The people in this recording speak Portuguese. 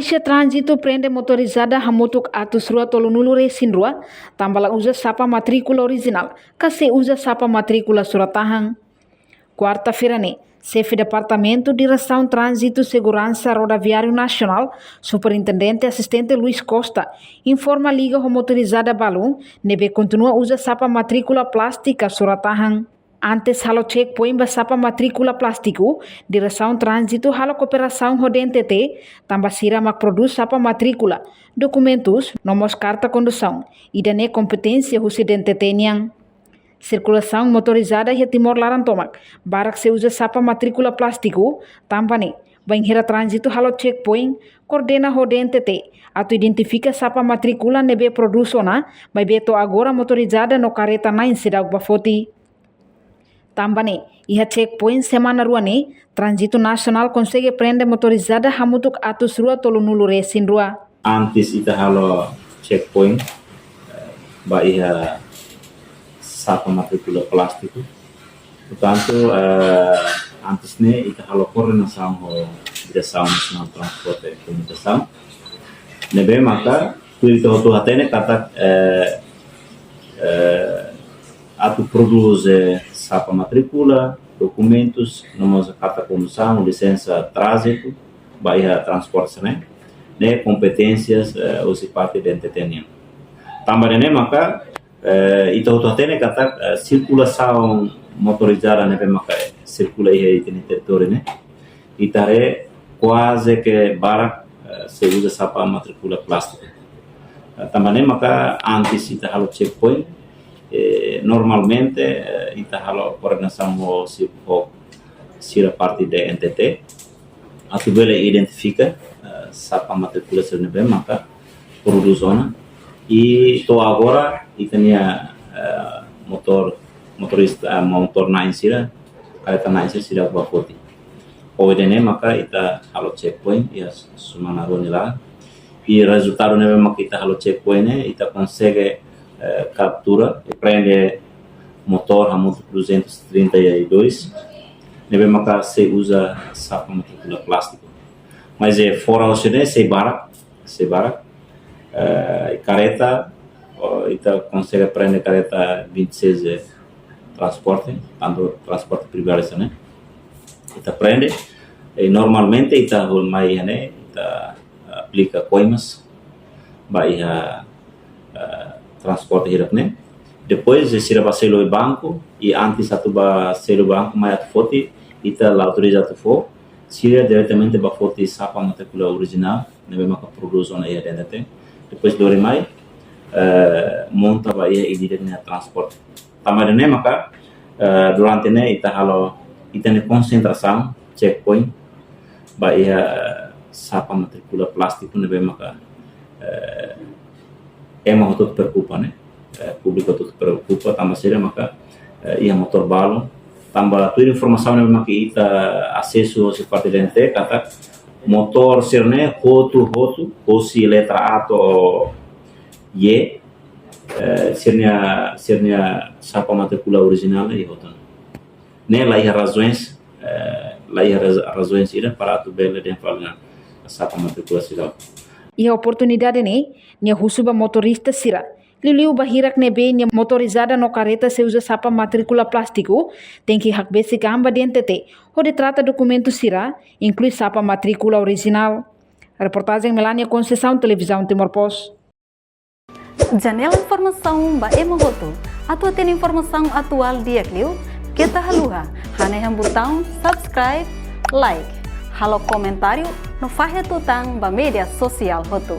Polícia Trânsito prende motorizada hamutuk atus rua tolunulu resin rua, tambala usa sapa matrícula original, kase usa sapa matrícula suratahang. Quarta-feira, chefe Departamento de Direção Trânsito e Segurança Rodoviário Nacional, Superintendente Assistente Luiz Costa, informa a liga motorizada Balum, nebe continua usa sapa matrícula plástica suratahang. Antes halo checkpoint ba sapa matrícula plástico, Direção Trânsito halo cooperação rodente tambah sira mak produz sapa matrícula, documentos, nomos carta condução, e dane competência residente niang. Circulação motorizada e Timor Larantomak, barak se usa sapa matrícula plástico, tampane, banheira trânsito halo checkpoint, coordena rodente atu identifica sapa matrícula nebe produzona, vai beto agora motorizada no careta na insidag bafoti. Também, iha checkpoint semana rua Trânsito Nacional consegue prender motorizada hamutuk atus rua tolunulu resin rua. Antes ita halo checkpoint, ba iha sapa matrícula plástico. Portanto, antes ita halo coordenação ho Direção Nacional Transporte e Comunicação. Nebe maka kuita hotu hatene kata atu produz sapa matrícula, documentos, nomos carta condução, licença trânsito, baia transporte, né, competências, usi parte de entretenimento. Também maka itu tem kata circulação motorizada, né, maka circula aí no território, né, itare quase que barak se usa sapa matrícula plástica. Também maka antes ita halo checkpoint. Normalmente ita halo coordenação ho sira parte de NTT atu bele identifica sapa matrícula sernebe maka produzona e to agora itania motorista motor na insira kareta na insira sira bafoti oidene maka ita halo checkpoint ya sumana ronila e resultado nebe maka ita halo checkpoint ita consegue captura e prende motor a 232 nebe maka se usa sapa matrícula plástico mas fora o se barak careta ita consegue prende careta 26 transporte tanto transporte privado né ita prende e normalmente ita mai ita aplica coimas baia transporte hirap né depois sira baselo e banco e antes atu ba selo banco mai atu foti ita la autorizado fo sira diretamente ba foti sapa matrícula original nebe maka produz ona ia dentro depois dore mai monta ba ia e na transporte tamarene maka durante ne ita halo ita ne concentração checkpoint ba ia sapa matrícula plástico nebe maka emang tudo preocupa, né? Público tudo preocupa, também seria maka ia motor balo, também tudo informação né maka ita acesso se parte dente kata motor serne roto osi letra A to Y sernia sapa matrícula original e roto. Né lá ia razões ira para tu bela de falar sapa matrícula sira. E a oportunidade nia husuba motorista sira. Liliu bahirak nebe nia motorizada no careta se usa sapa matrícula plástico, tem que hak basic amba de NTT, onde trata documento sira, inclui sapa matrícula original. Reportagem Melania Conceição, Televisão Timor Post. Janela informação ba emogoto, atu tem informação atual dia kliu, kita haluha, haneham botão subscribe, like, halo comentário no fahe tutang ba media sosial hotu.